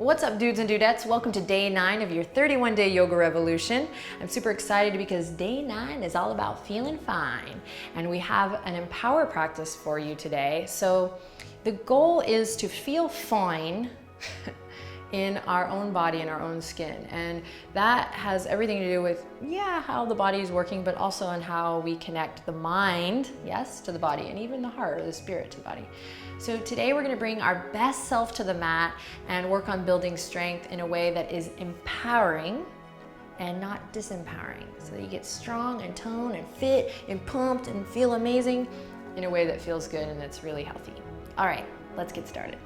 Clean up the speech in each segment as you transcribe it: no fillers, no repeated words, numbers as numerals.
What's up, dudes and dudettes? Welcome to day 9 of your 31-day yoga revolution. I'm super excited because day 9 is all about feeling fine. And we have an empower practice for you today. So the goal is to feel fine in our own body and our own skin. And that has everything to do with, how the body is working, but also on how we connect the mind, yes, to the body, and even the heart or the spirit to the body. So today we're gonna bring our best self to the mat and work on building strength in a way that is empowering and not disempowering. So that you get strong and toned and fit and pumped and feel amazing in a way that feels good and that's really healthy. All right, let's get started.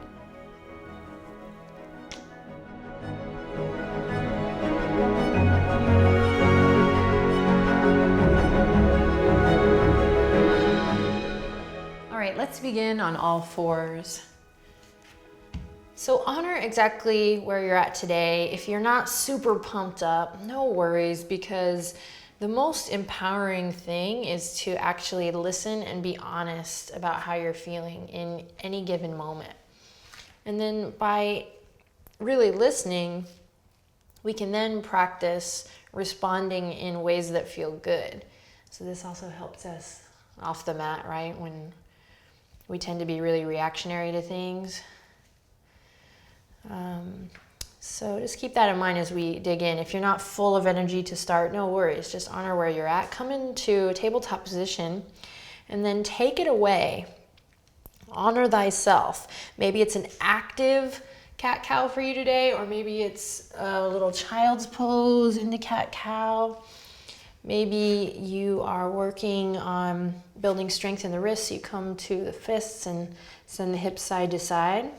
Let's begin on all fours. So honor exactly where you're at today. If you're not super pumped up, no worries, because the most empowering thing is to actually listen and be honest about how you're feeling in any given moment. And then by really listening, we can then practice responding in ways that feel good. So this also helps us off the mat, right? When we tend to be really reactionary to things. So just keep that in mind as we dig in. If you're not full of energy to start, no worries. Just honor where you're at. Come into a tabletop position and then take it away. Honor thyself. Maybe it's an active cat-cow for you today, or maybe it's a little child's pose into cat-cow. Maybe you are working on building strength in the wrists. You come to the fists and send the hips side to side.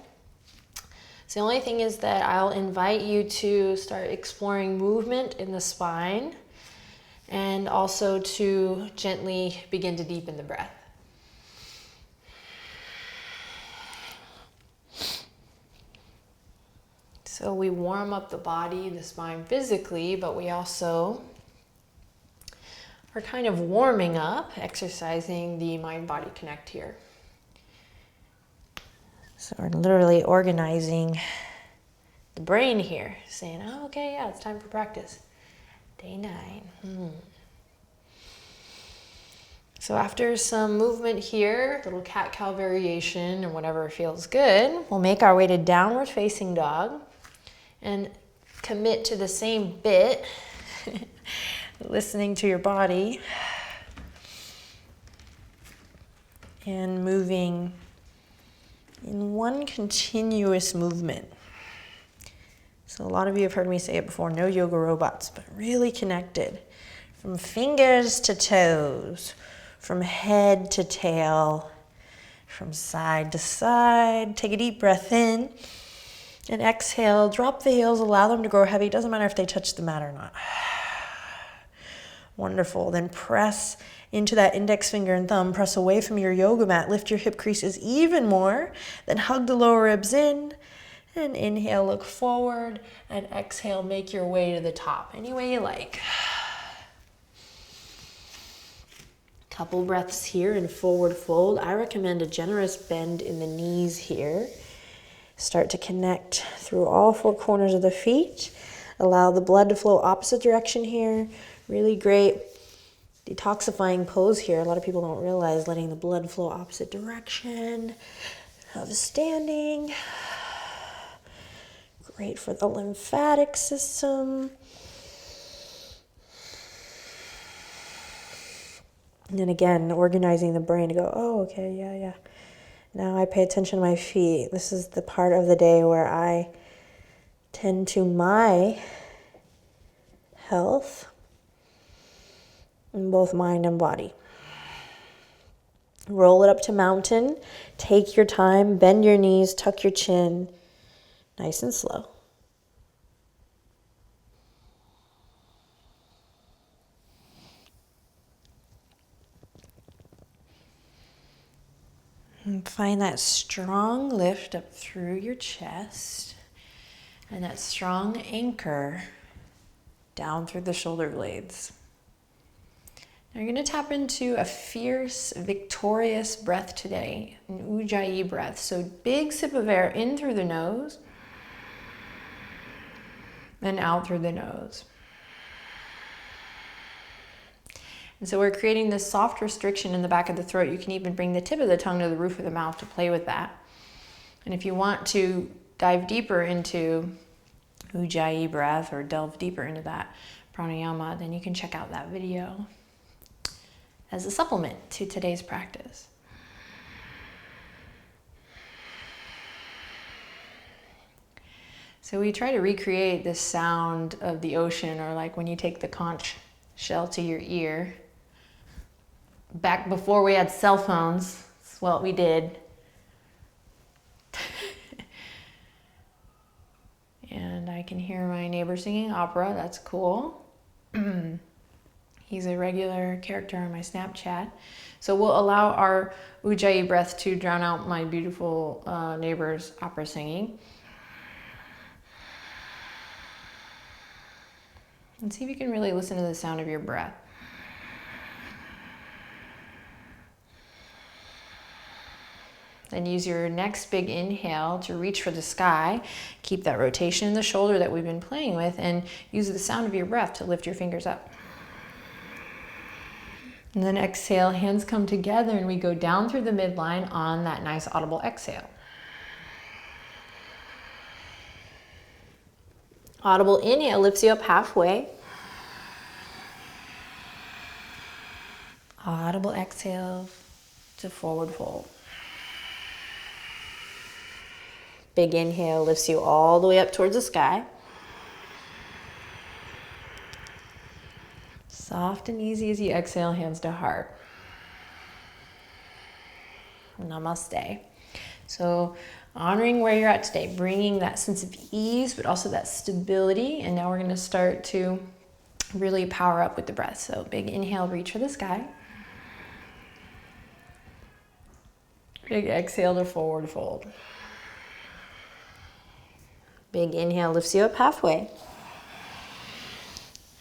So the only thing is that I'll invite you to start exploring movement in the spine and also to gently begin to deepen the breath. So we warm up the body, the spine physically, but we also are kind of warming up, exercising the mind-body connect here. So we're literally organizing the brain here, saying, oh, okay, yeah, it's time for practice. Day 9. So after some movement here, little cat-cow variation and whatever feels good, we'll make our way to downward facing dog and commit to the same bit. Listening to your body and moving in one continuous movement. So a lot of you have heard me say it before, no yoga robots, but really connected from fingers to toes, from head to tail, from side to side. Take a deep breath in and exhale. Drop the heels, allow them to grow heavy. It doesn't matter if they touch the mat or not. Wonderful. Then press into that index finger and thumb. Press away from your yoga mat. Lift your hip creases even more. Then hug the lower ribs in. And inhale, look forward. And exhale, make your way to the top. Any way you like. Couple breaths here in forward fold. I recommend a generous bend in the knees here. Start to connect through all 4 corners of the feet. Allow the blood to flow opposite direction here. Really great detoxifying pose here. A lot of people don't realize letting the blood flow opposite direction of standing. Great for the lymphatic system. And then again, organizing the brain to go, oh, okay, yeah. Now I pay attention to my feet. This is the part of the day where I tend to my health in both mind and body. Roll it up to mountain. Take your time. Bend your knees. Tuck your chin. Nice and slow. And find that strong lift up through your chest and that strong anchor down through the shoulder blades. Now you're going to tap into a fierce, victorious breath today, an Ujjayi breath. So big sip of air in through the nose. and out through the nose. And so we're creating this soft restriction in the back of the throat. You can even bring the tip of the tongue to the roof of the mouth to play with that. And if you want to dive deeper into Ujjayi breath or delve deeper into that pranayama, then you can check out that video as a supplement to today's practice. So we try to recreate this sound of the ocean, or like when you take the conch shell to your ear. Back before we had cell phones, that's what we did. And I can hear my neighbor singing opera, that's cool. He's a regular character on my Snapchat. So we'll allow our Ujjayi breath to drown out my beautiful neighbor's opera singing. And see if you can really listen to the sound of your breath. Then use your next big inhale to reach for the sky. Keep that rotation in the shoulder that we've been playing with, and use the sound of your breath to lift your fingers up. And then exhale, hands come together, and we go down through the midline on that nice audible exhale. Audible inhale lifts you up halfway. Audible exhale to forward fold. Big inhale lifts you all the way up towards the sky. Soft and easy as you exhale, hands to heart. Namaste. So honoring where you're at today, bringing that sense of ease, but also that stability. And now we're going to start to really power up with the breath. So big inhale, reach for the sky. Big exhale to forward fold. Big inhale lifts you up halfway.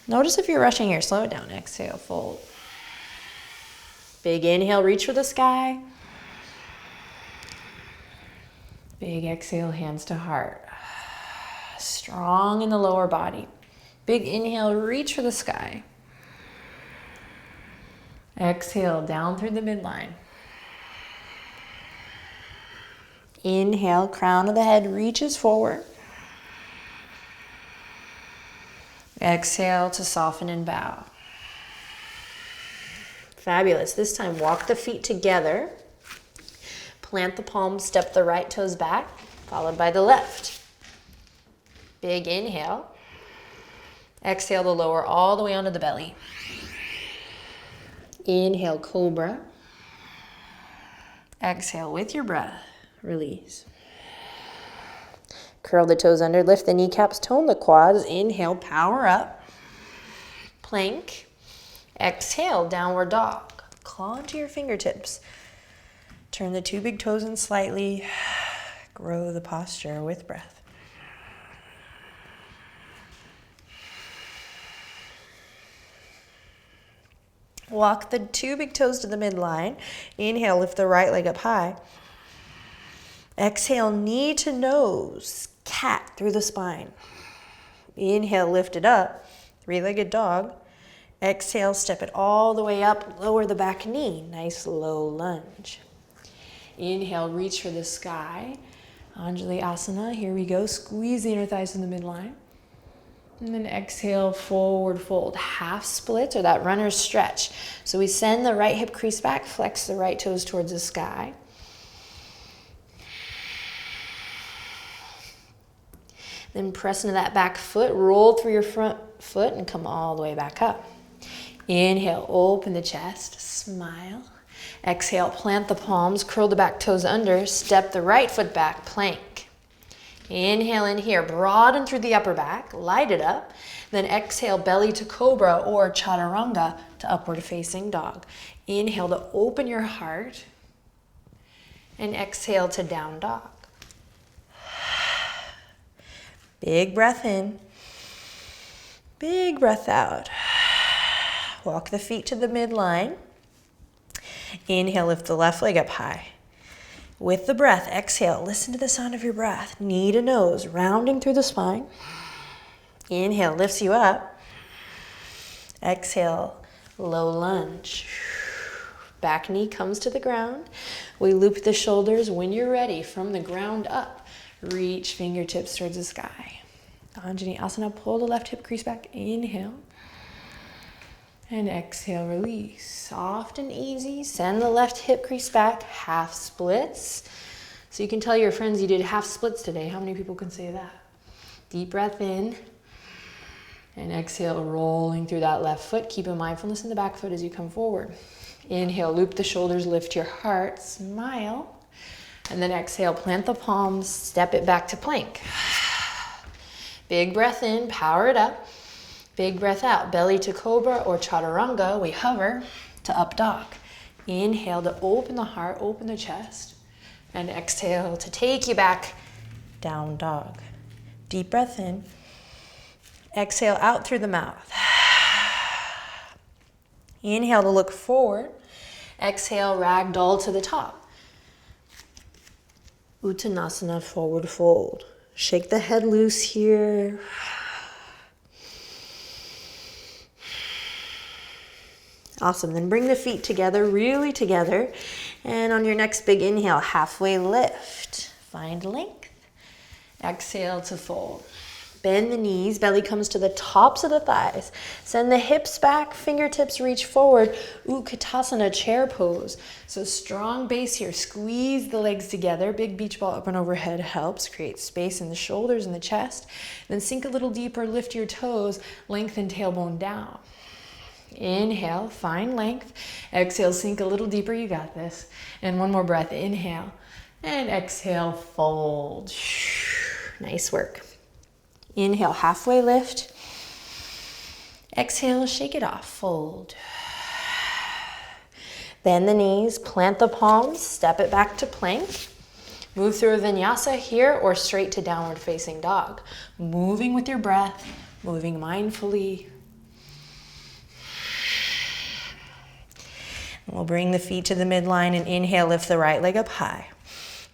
Notice if you're rushing here, slow it down. Exhale, fold. Big inhale, reach for the sky. Big exhale, hands to heart. Strong in the lower body. Big inhale, reach for the sky. Exhale, down through the midline. Inhale, crown of the head reaches forward. Exhale to soften and bow. Fabulous. This time, walk the feet together. Plant the palms, step the right toes back, followed by the left. Big inhale. Exhale to lower all the way onto the belly. Inhale, cobra. Exhale with your breath. Release. Curl the toes under, lift the kneecaps, tone the quads. Inhale, power up. Plank. Exhale, downward dog. Claw into your fingertips. Turn the two big toes in slightly. Grow the posture with breath. Walk the two big toes to the midline. Inhale, lift the right leg up high. Exhale, knee to nose, cat through the spine. Inhale, lift it up, three-legged dog. Exhale, step it all the way up, lower the back knee, nice low lunge. Inhale, reach for the sky. Anjali Asana, here we go. Squeeze the inner thighs in the midline. And then exhale, forward fold, half split or that runner's stretch. So we send the right hip crease back, flex the right toes towards the sky. Then press into that back foot, roll through your front foot and come all the way back up. Inhale, open the chest, smile. Exhale, plant the palms, curl the back toes under, step the right foot back, plank. Inhale in here, broaden through the upper back, light it up. Then exhale, belly to cobra or chaturanga to upward facing dog. Inhale to open your heart. And exhale to down dog. Big breath in. Big breath out. Walk the feet to the midline. Inhale, lift the left leg up high. With the breath, exhale, listen to the sound of your breath. Knee to nose, rounding through the spine. Inhale, lifts you up. Exhale, low lunge. Back knee comes to the ground. We loop the shoulders. When you're ready, from the ground up, reach fingertips towards the sky. Anjali Asana, pull the left hip crease back. Inhale. And exhale, release. Soft and easy. Send the left hip crease back. Half splits. So you can tell your friends you did half splits today. How many people can say that? Deep breath in. And exhale, rolling through that left foot. Keep a mindfulness in the back foot as you come forward. Inhale, loop the shoulders, lift your heart, smile. And then exhale, plant the palms, step it back to plank. Big breath in, power it up. Big breath out, belly to cobra or chaturanga. We hover to up dog. Inhale to open the heart, open the chest. And exhale to take you back, down dog. Deep breath in. Exhale out through the mouth. Inhale to look forward. Exhale, ragdoll to the top. Uttanasana, forward fold. Shake the head loose here. Awesome, then bring the feet together, really together. And on your next big inhale, halfway lift. Find length. Exhale to fold. Bend the knees, belly comes to the tops of the thighs. Send the hips back, fingertips reach forward. Utkatasana, chair pose. So strong base here, squeeze the legs together. Big beach ball up and overhead helps create space in the shoulders and the chest. Then sink a little deeper, lift your toes, lengthen tailbone down. Inhale, find length. Exhale, sink a little deeper, you got this. And one more breath, inhale. And exhale, fold. Nice work. Inhale, halfway lift. Exhale, shake it off, fold. Bend the knees, plant the palms, step it back to plank. Move through a vinyasa here or straight to downward facing dog. Moving with your breath, moving mindfully. We'll bring the feet to the midline and inhale, lift the right leg up high.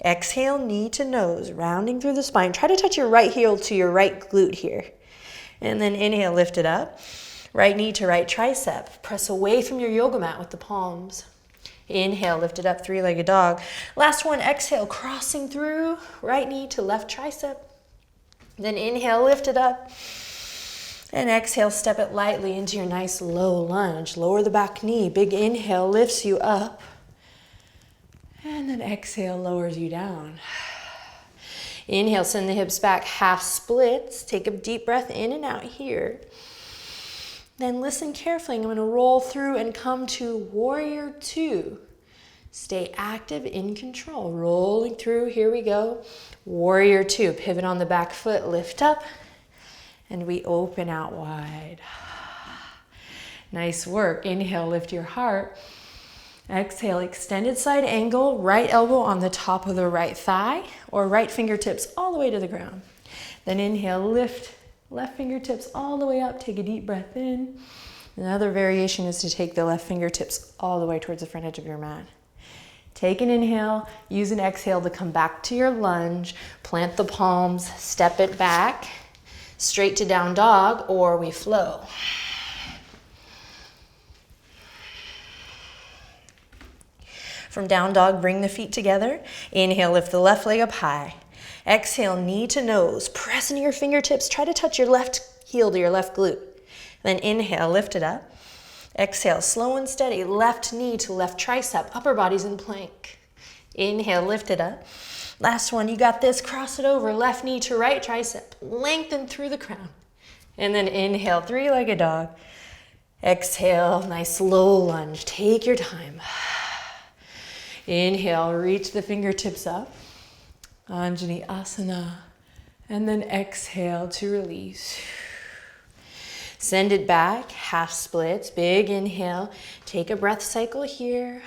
Exhale, knee to nose, rounding through the spine. Try to touch your right heel to your right glute here. And then inhale, lift it up. Right knee to right tricep. Press away from your yoga mat with the palms. Inhale, lift it up, three-legged dog. Last one, exhale, crossing through. Right knee to left tricep. Then inhale, lift it up. And exhale, step it lightly into your nice low lunge. Lower the back knee. Big inhale lifts you up. And then exhale, lowers you down. Inhale, send the hips back, half splits. Take a deep breath in and out here. Then listen carefully. I'm going to roll through and come to warrior two. Stay active, in control. Rolling through, here we go. Warrior two, pivot on the back foot, lift up. And we open out wide. Nice work. Inhale, lift your heart. Exhale, extended side angle, right elbow on the top of the right thigh or right fingertips all the way to the ground. Then inhale, lift left fingertips all the way up. Take a deep breath in. Another variation is to take the left fingertips all the way towards the front edge of your mat. Take an inhale, use an exhale to come back to your lunge. Plant the palms, step it back, straight to down dog, or we flow. From down dog, bring the feet together. Inhale, lift the left leg up high. Exhale, knee to nose. Press into your fingertips. Try to touch your left heel to your left glute. Then inhale, lift it up. Exhale, slow and steady. Left knee to left tricep. Upper body's in plank. Inhale, lift it up. Last one, you got this. Cross it over. Left knee to right tricep. Lengthen through the crown. And then inhale, three-legged dog. Exhale, nice low lunge. Take your time. Inhale, reach the fingertips up. Anjali Asana. And then exhale to release. Send it back, half splits. Big inhale. Take a breath cycle here.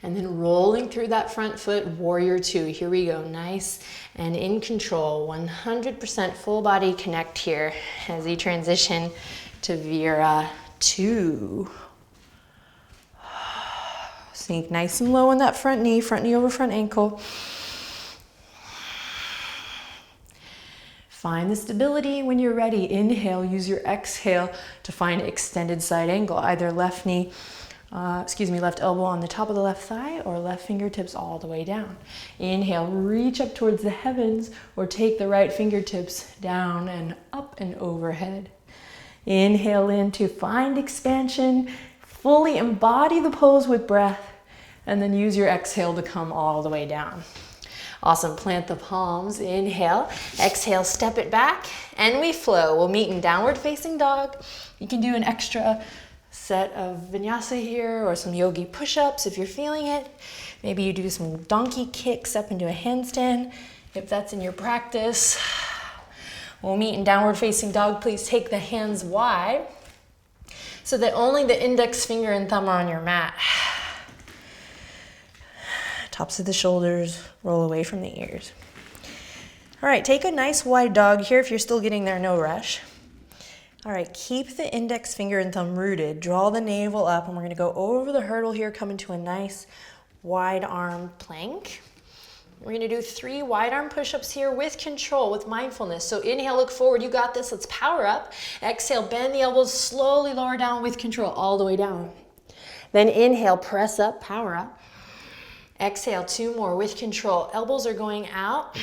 And then rolling through that front foot, warrior two. Here we go, nice and in control. 100% full body connect here as you transition to Vira two. Sink nice and low in that front knee over front ankle. Find the stability. When you're ready, inhale, use your exhale to find extended side angle, either left elbow on the top of the left thigh or left fingertips all the way down. Inhale, reach up towards the heavens or take the right fingertips down and up and overhead. Inhale in to find expansion, fully embody the pose with breath, and then use your exhale to come all the way down. Awesome, plant the palms, inhale, exhale, step it back, and we flow. We'll meet in downward facing dog. You can do an extra set of vinyasa here or some yogi push-ups if you're feeling it. Maybe you do some donkey kicks up into a handstand if that's in your practice. We'll meet in downward facing dog. Please take the hands wide so that only the index finger and thumb are on your mat. Tops of the shoulders roll away from the ears. All right, take a nice wide dog here if you're still getting there, no rush. All right, keep the index finger and thumb rooted. Draw the navel up, and we're gonna go over the hurdle here, come into a nice wide arm plank. We're gonna do 3 wide arm push-ups here with control, with mindfulness. So inhale, look forward, you got this, let's power up. Exhale, bend the elbows, slowly lower down with control, all the way down. Then inhale, press up, power up. Exhale, 2 more with control. Elbows are going out.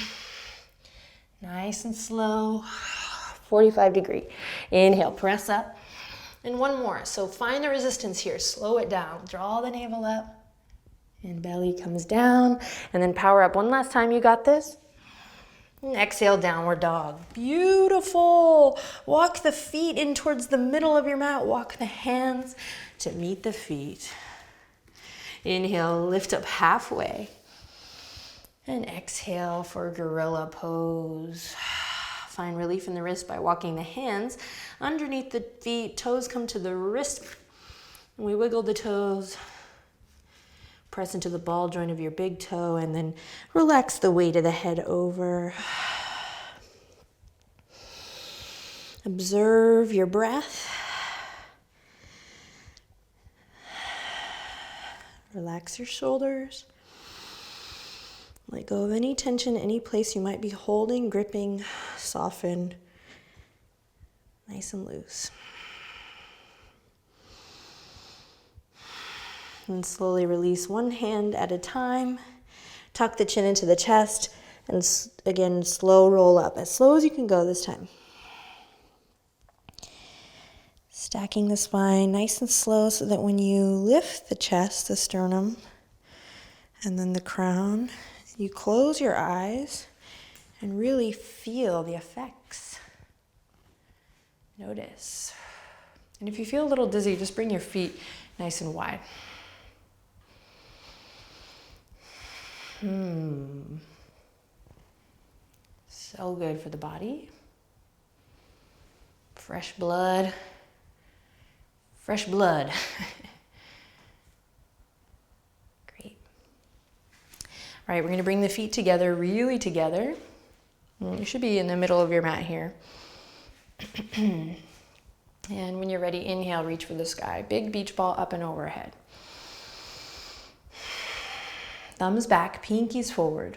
Nice and slow. 45 degree. Inhale, press up. And 1 more. So find the resistance here. Slow it down. Draw the navel up. And belly comes down. And then power up. 1 last time. You got this. And exhale, downward dog. Beautiful. Walk the feet in towards the middle of your mat. Walk the hands to meet the feet. Inhale, lift up halfway. And exhale for gorilla pose. Find relief in the wrist by walking the hands underneath the feet. Toes come to the wrist. And we wiggle the toes. Press into the ball joint of your big toe and then relax the weight of the head over. Observe your breath. Relax your shoulders. Let go of any tension, any place you might be holding, gripping, soften, nice and loose. And slowly release 1 hand at a time. Tuck the chin into the chest, and again, slow roll up, as slow as you can go this time. Stacking the spine nice and slow so that when you lift the chest, the sternum, and then the crown, you close your eyes and really feel the effects. Notice. And if you feel a little dizzy, just bring your feet nice and wide. So good for the body. Fresh blood. Fresh blood. Great. All right, we're going to bring the feet together, really together. You should be in the middle of your mat here. And when you're ready, inhale, reach for the sky. Big beach ball up and overhead. Thumbs back, pinkies forward.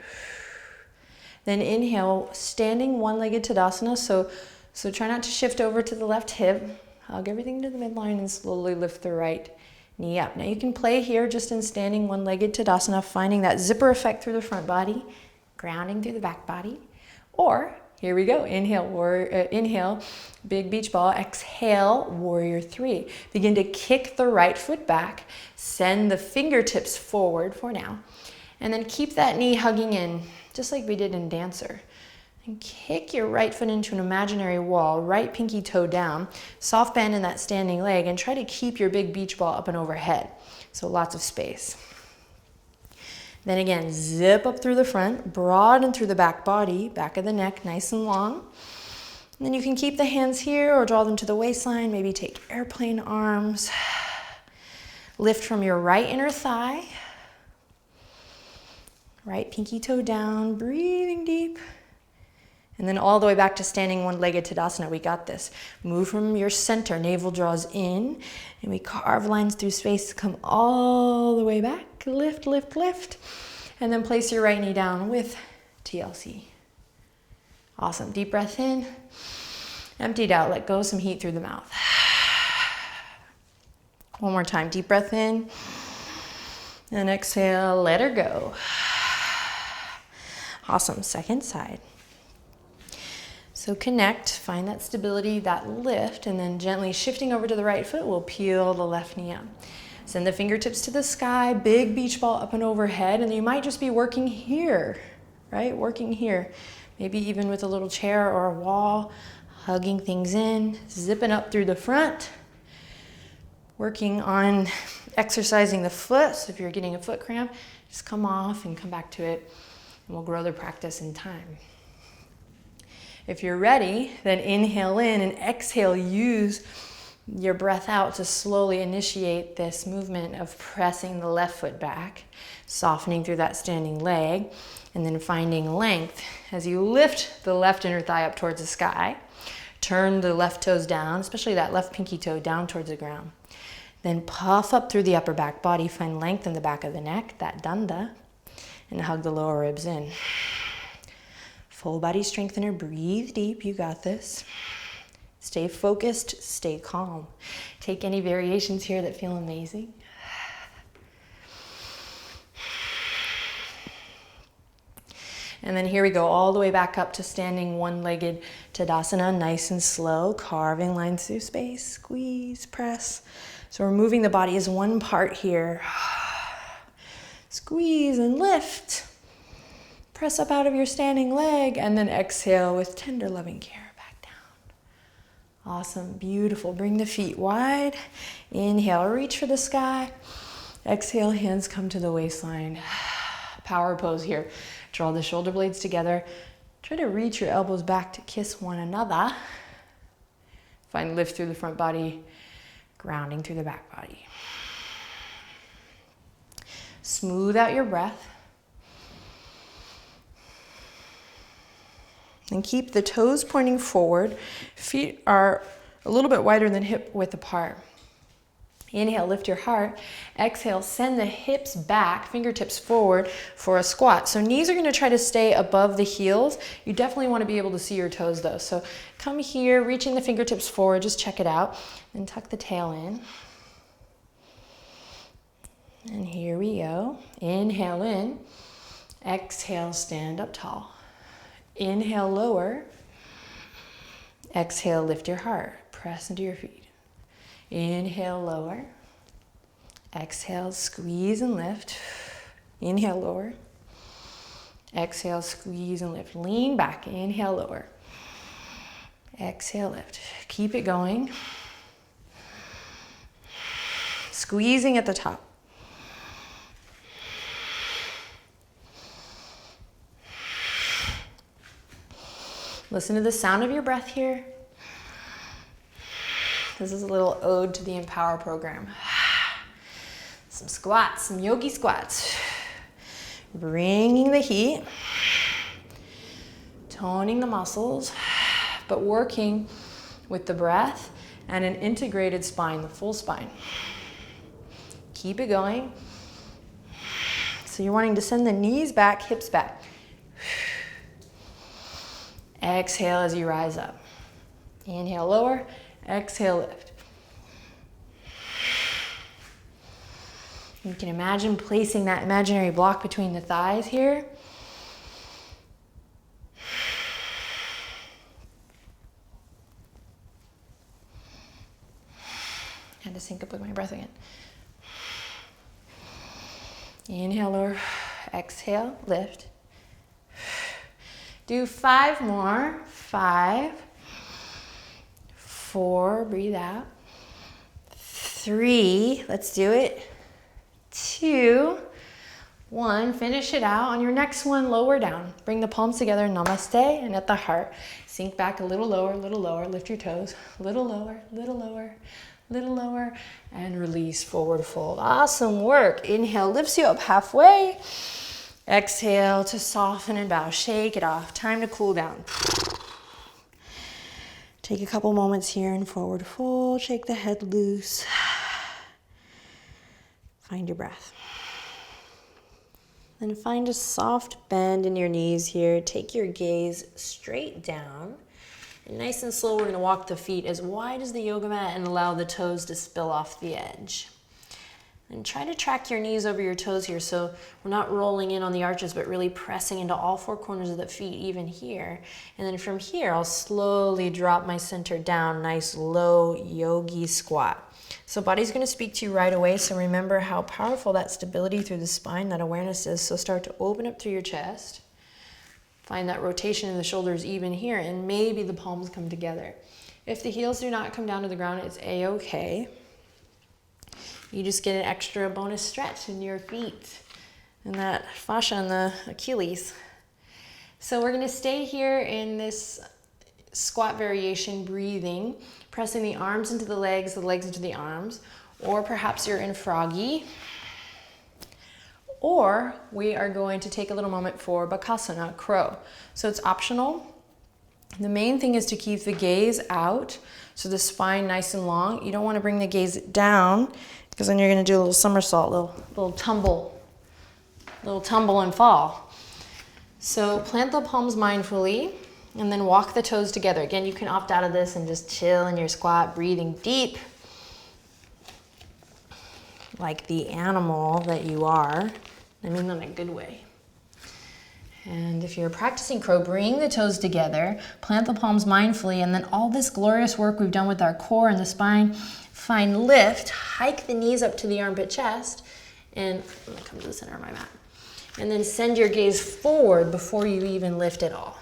Then inhale, standing one-legged Tadasana. So try not to shift over to the left hip. Hug everything to the midline and slowly lift the right knee up. Now you can play here just in standing one-legged Tadasana, finding that zipper effect through the front body, grounding through the back body. Or, here we go, inhale, big beach ball, exhale, warrior 3. Begin to kick the right foot back, send the fingertips forward for now, and then keep that knee hugging in, just like we did in Dancer. And kick your right foot into an imaginary wall, right pinky toe down, soft bend in that standing leg, and try to keep your big beach ball up and overhead. So lots of space. Then again, zip up through the front, broaden through the back body, back of the neck, nice and long. And then you can keep the hands here or draw them to the waistline, maybe take airplane arms. Lift from your right inner thigh. Right pinky toe down, breathing deep. And then all the way back to standing one-legged Tadasana. We got this. Move from your center. Navel draws in. And we carve lines through space to come all the way back. Lift, lift, lift. And then place your right knee down with TLC. Awesome. Deep breath in. Emptied out. Let go of some heat through the mouth. One more time. Deep breath in. And exhale. Let her go. Awesome. Second side. So connect. Find that stability, that lift, and then gently shifting over to the right foot, we'll peel the left knee up. Send the fingertips to the sky. Big beach ball up and overhead. And you might just be working here, right? Working here. Maybe even with a little chair or a wall, hugging things in, zipping up through the front, working on exercising the foot. So if you're getting a foot cramp, just come off and come back to it, and we'll grow the practice in time. If you're ready, then inhale in and exhale. Use your breath out to slowly initiate this movement of pressing the left foot back, softening through that standing leg, and then finding length as you lift the left inner thigh up towards the sky. Turn the left toes down, especially that left pinky toe down towards the ground. Then puff up through the upper back body, find length in the back of the neck, that danda, and hug the lower ribs in. Full body strengthener, breathe deep, you got this. Stay focused, stay calm. Take any variations here that feel amazing. And then here we go, all the way back up to standing one-legged Tadasana, nice and slow, carving lines through space, squeeze, press. So we're moving the body as one part here. Squeeze and lift. Press up out of your standing leg, and then exhale with tender, loving care, back down. Awesome, beautiful. Bring the feet wide. Inhale, reach for the sky. Exhale, hands come to the waistline. Power pose here. Draw the shoulder blades together. Try to reach your elbows back to kiss one another. Find lift through the front body, grounding through the back body. Smooth out your breath. And keep the toes pointing forward. Feet are a little bit wider than hip width apart. Inhale, lift your heart. Exhale, send the hips back, fingertips forward for a squat. So knees are going to try to stay above the heels. You definitely want to be able to see your toes though. So come here, reaching the fingertips forward, just check it out. And tuck the tail in. And here we go. Inhale in. Exhale, stand up tall. Inhale, lower. Exhale, lift your heart. Press into your feet. Inhale, lower. Exhale, squeeze and lift. Inhale, lower. Exhale, squeeze and lift. Lean back. Inhale, lower. Exhale, lift. Keep it going. Squeezing at the top. Listen to the sound of your breath here. This is a little ode to the Empower program. Some squats, some yogi squats. Bringing the heat, toning the muscles, but working with the breath and an integrated spine, the full spine. Keep it going. So you're wanting to send the knees back, hips back. Exhale as you rise up. Inhale, lower. Exhale, lift. You can imagine placing that imaginary block between the thighs here. Had to sync up with my breath again. Inhale, lower. Exhale, lift. Do 5 more. 5, 4, breathe out. 3, let's do it. 2, 1, finish it out. On your next one, lower down. Bring the palms together, namaste, and at the heart, sink back a little lower, lift your toes, little lower, and release, forward fold. Awesome work. Inhale, lifts you up halfway. Exhale to soften and bow. Shake it off. Time to cool down. Take a couple moments here and forward fold. Shake the head loose. Find your breath. Then find a soft bend in your knees here. Take your gaze straight down. And nice and slow, we're gonna walk the feet as wide as the yoga mat and allow the toes to spill off the edge. And try to track your knees over your toes here so we're not rolling in on the arches, but really pressing into all four corners of the feet, even here. And then from here, I'll slowly drop my center down, nice low yogi squat. So body's gonna speak to you right away, so remember how powerful that stability through the spine, that awareness is. So start to open up through your chest. Find that rotation in the shoulders even here, and maybe the palms come together. If the heels do not come down to the ground, it's a-okay. You just get an extra bonus stretch in your feet and that fascia in the Achilles. So we're gonna stay here in this squat variation, breathing, pressing the arms into the legs into the arms, or perhaps you're in froggy. Or we are going to take a little moment for Bakasana Crow. So it's optional. The main thing is to keep the gaze out, so the spine nice and long. You don't want to bring the gaze down, because then you're going to do a little somersault, little tumble and fall. So plant the palms mindfully, and then walk the toes together. Again, you can opt out of this and just chill in your squat, breathing deep, like the animal that you are. I mean that in a good way. And if you're practicing crow, bring the toes together, plant the palms mindfully, and then all this glorious work we've done with our core and the spine, find lift, hike the knees up to the armpit chest, and I'm gonna come to the center of my mat. And then send your gaze forward before you even lift at all.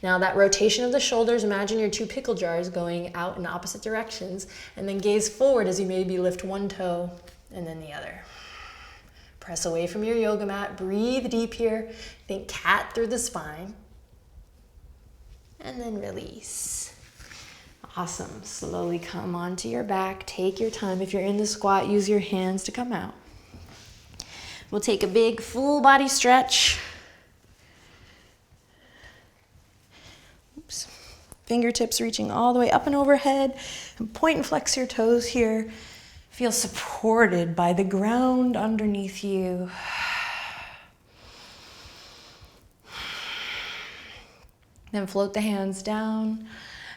Now that rotation of the shoulders, imagine your two pickle jars going out in opposite directions, and then gaze forward as you maybe lift one toe and then the other. Press away from your yoga mat, breathe deep here, think cat through the spine, and then release. Awesome, slowly come onto your back, take your time. If you're in the squat, use your hands to come out. We'll take a big full body stretch. Oops. Fingertips reaching all the way up and overhead, and point and flex your toes here. Feel supported by the ground underneath you. Then float the hands down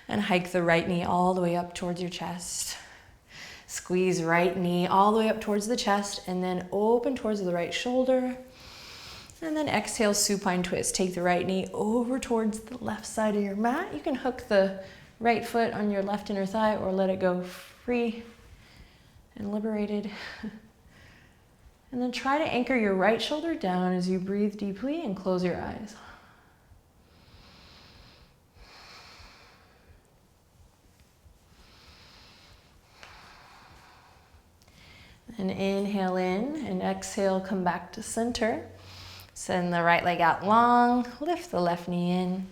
and hike the right knee all the way up towards your chest. Squeeze right knee all the way up towards the chest, and then open towards the right shoulder. And then exhale, supine twist. Take the right knee over towards the left side of your mat. You can hook the right foot on your left inner thigh or let it go free and liberated. And then try to anchor your right shoulder down as you breathe deeply and close your eyes. And inhale in and exhale, come back to center. Send the right leg out long, lift the left knee in,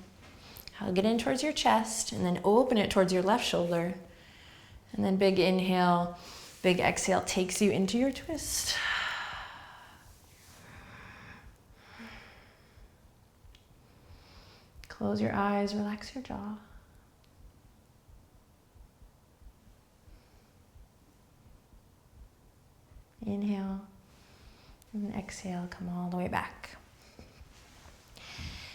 hug it in towards your chest, and then open it towards your left shoulder. And then big inhale, big exhale takes you into your twist. Close your eyes, relax your jaw. Inhale, and exhale, come all the way back.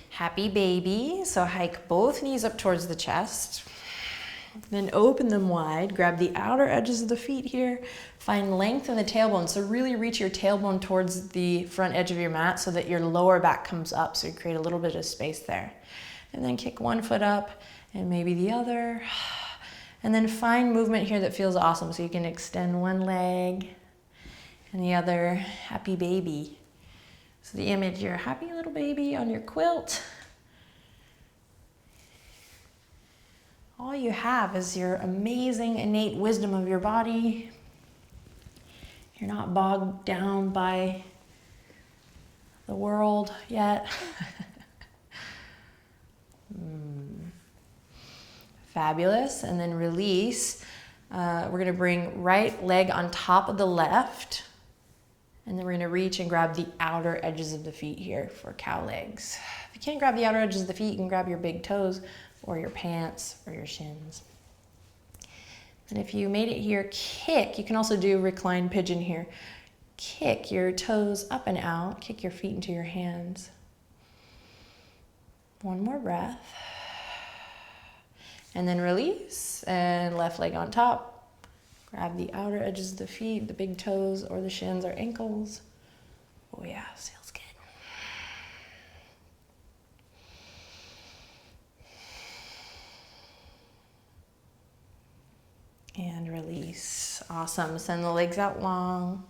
Happy baby, so hike both knees up towards the chest. Then open them wide, grab the outer edges of the feet here, find length in the tailbone, so really reach your tailbone towards the front edge of your mat so that your lower back comes up, so you create a little bit of space there. And then kick one foot up and maybe the other. And then find movement here that feels awesome, so you can extend one leg and the other, happy baby. So the image, you're a happy little baby on your quilt. All you have is your amazing innate wisdom of your body. You're not bogged down by the world yet. Fabulous. And then release. We're gonna bring right leg on top of the left. And then we're gonna reach and grab the outer edges of the feet here for cow legs. If you can't grab the outer edges of the feet, you can grab your big toes or your pants or your shins. And if you made it here, kick. You can also do reclined pigeon here. kick your toes up and out. Kick your feet into your hands. One more breath. And then release, and left leg on top. Grab the outer edges of the feet, the big toes or the shins or ankles. Oh yeah, feels good. And release. Awesome. Send the legs out long.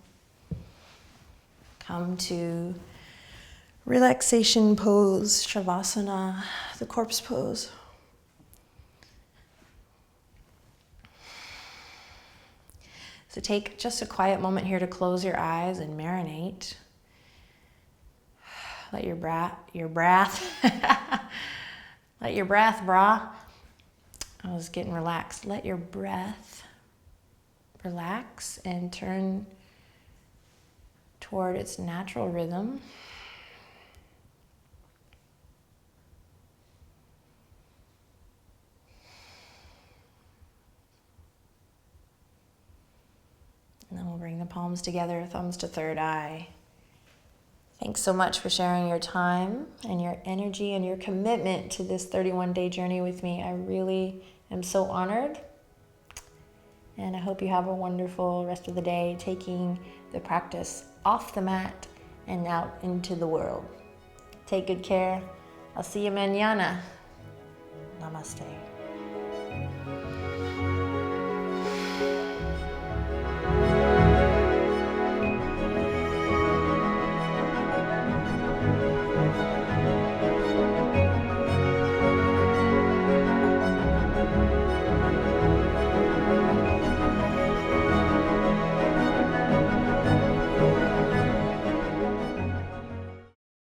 Come to relaxation pose, shavasana, the corpse pose. So take just a quiet moment here to close your eyes and marinate. Let your breath, let your breath, brah. I was getting relaxed. Let your breath relax and turn toward its natural rhythm. And then we'll bring the palms together, thumbs to third eye. Thanks so much for sharing your time and your energy and your commitment to this 31-day journey with me. I really am so honored. And I hope you have a wonderful rest of the day, taking the practice off the mat and out into the world. Take good care. I'll see you mañana. Namaste.